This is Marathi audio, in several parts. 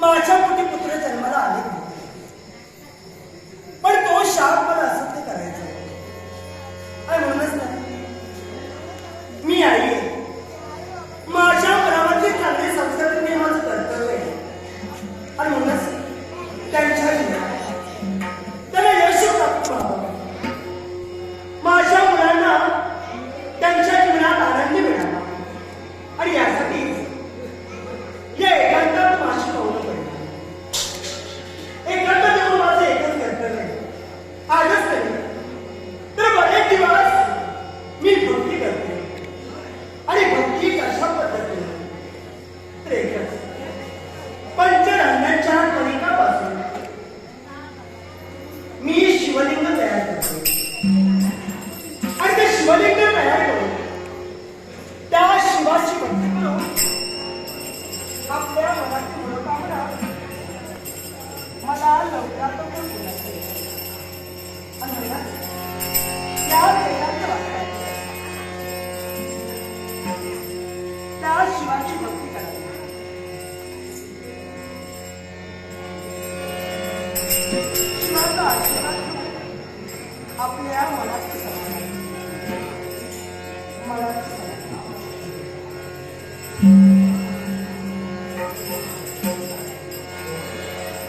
माझ्या पोटी पुत्र जन्माला आले नव्हते, पण तो शाप मला असं ते करायचं आणि म्हणूनच ना मी आई आहे. माझ्या मनामध्ये चांगले संस्कार हे माझं कर्तव्य आहे आणि म्हणूनच त्यांच्या जीवनात त्याला यश प्राप्त व्हावं, माझ्या मुलांना त्यांच्या जीवनात आनंद मिळावा आणि यासाठी या एकांतात माझी पावलं पडली. एकांत देऊन माझं एकच कर्तव्य आहे. आजच तरी तर बरेच दिवस मी भक्ती करते आणि भक्ती कशा पद्धतीने तर एकच पंचरत्नांच्या कणिकापासून मी शिवलिंग तयार करते आणि ते शिवलिंग तयार करून त्या शिवाची भक्ती करून आपल्या मनाची मनोकामना मला लवकरात लवकर बोलायचे आणि त्या देवाच्या वाक्यात त्या शिवाची भक्ती करावी. शिवाचा आशीर्वाद आपल्या मनात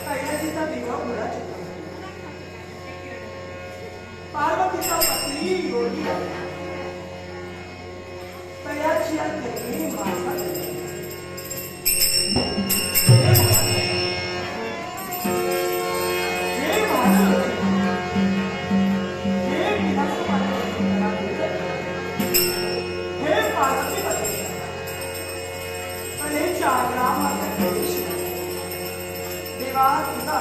कैलासीचा दिवा पुरा चित्र पार्वतीचा पत्नी योगी तयाची अग्नी मासा देवा तुझा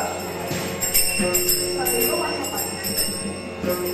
सदैव माझ्या पाठीशी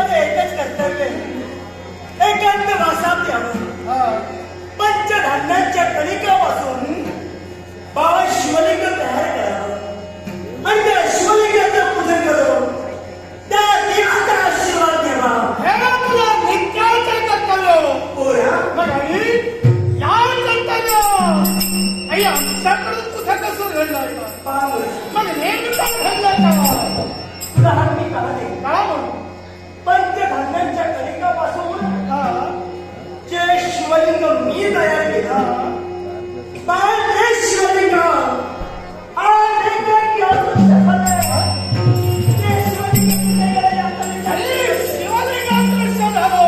माझं एकच कर्तव्य एकांत वासात यावं, पंचधान्यांच्या कणिकापासून बाबा शिवलिंग तयार करावं आणि त्या शिवलिंगाचं पूजन करून त्या देवाचा आशीर्वाद घ्यावा. हे तुला नित्याचं कर्तव्य. पोरा मग आई या कर्तव्य आई आमच्याकडून कुठे कसं घडलं पाहून मग नेमकं घडलं का? तुला हा मी कहा दे काय म्हणू? पंचधान्यांच्या कणिकापासून जे शिवलिंग मी तयार केलं ते शिवलिंग आज एक शिवलिंगात दर्शन झालं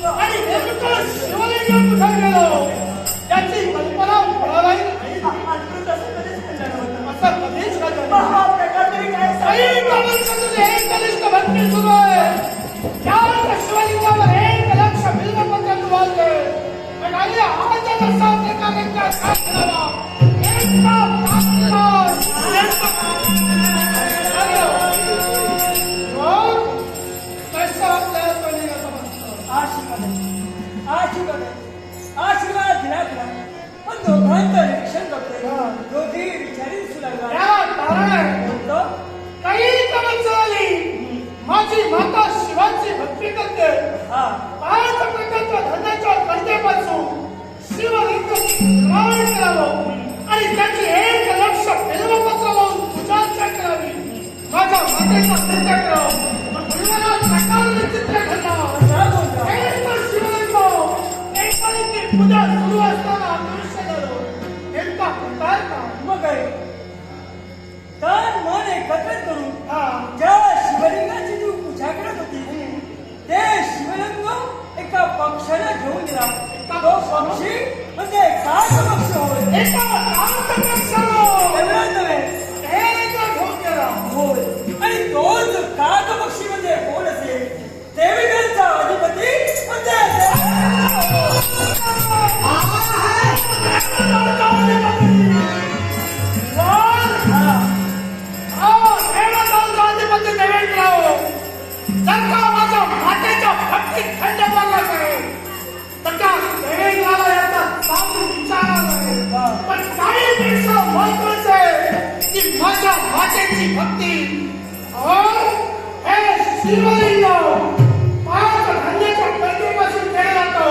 आणि नेमकं शिवलिंग कुठं गेलो याची कल्पना मला नाही. असं कधीच घडलं नाही. काही कमलचं तुझे एक कनिष्ठ भक्ती सुरू आहे. त्या शिवलिंगावर एक लक्ष बिल्वपत्र उभारले. पण आई आजच्या लक्षात एका काय करावा? एका आशीर्वाद दिला तुला पण दोघांचं निरीक्षण करतोय. दोघी विचारी सुलागला कारण आहे काही कमल चालली माझी माता शिवाची भक्ती करते. पाच प्रकारच्या धनाच्या गरजेपासून शिवलिंग निर्माण करावं आणि त्याची एक लक्ष बिल्वपत्र लावून पूजा करावी. माझ्या मातेचा नृत्य करावं चित्र घडलं शिवलिंग एकाची पूजा सुरू असताना दृश्य झालं. नेमका काय का मग काय तन मन एकत्र करून ज्या शिवलिंगाची तू पूजा करत होती ते शिवलिंग एका पक्षाने घेऊन गेला. तो पक्षी म्हणजे काक पक्ष होय. एवढंच नव्हे घेऊन गेला होय आणि तोच काक पक्षी म्हणजे कोण असेल देविकांचा अधिपती म्हणजे जर का माझ्या मातेच्या भक्तीत खंड पडला असेल तर त्या देवेंद्राला याचा साधू विचारला नाही. पण काहीपेक्षा महत्वाचं आहे की माझ्या मातेची भक्ती हे शिवलिंग पाच धान्याच्या गरजेपासून केलं जातं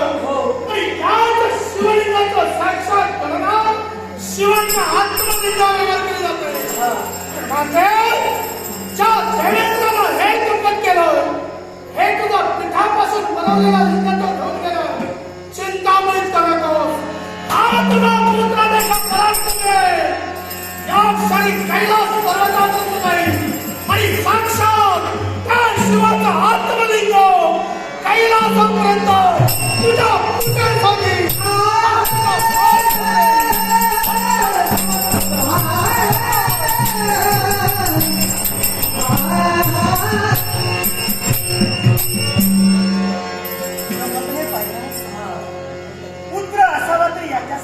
आणि याच शिवलिंगाचं साक्षात गणना शिवाच्या आत्मलिंगावर केली जाते. ज्या देवेंद्राला हे कृपण केलं हे तुझा पिठापासून बनवलेला लिंग तो घेऊन गेला. चिंतामुक्त नको हा तुला पुत्राचा पराक्रम आहे. या क्षणी कैलास पर्वतातून नाही आणि साक्षात त्या शिवाचा आत्मलिंग कैलासापर्यंत तुझ्या पुत्रासाठी पुत्र असावा तर याच्या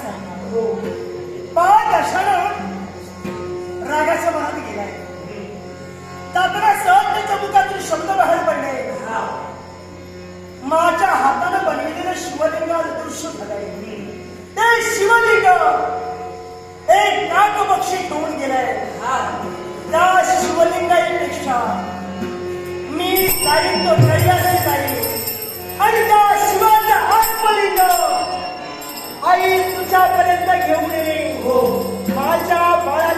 पाच अशानं रागाच्या मनात गेलाय. जाताना सहज त्याच्या मुखातून शब्द बाहेर पडले. माझ्या हातानं बनविलेलं शिवलिंग दृश्य झालंय. ते शिवलिंग एक नाग पक्षी घेऊन गेलाय. त्या शिवलिंगापेक्षा मी जाईन तो कैलासात जाईन आणि त्या शिवाचा आत्मलिंग आई तुझ्यापर्यंत घेऊन येईल. माझ्या बाळा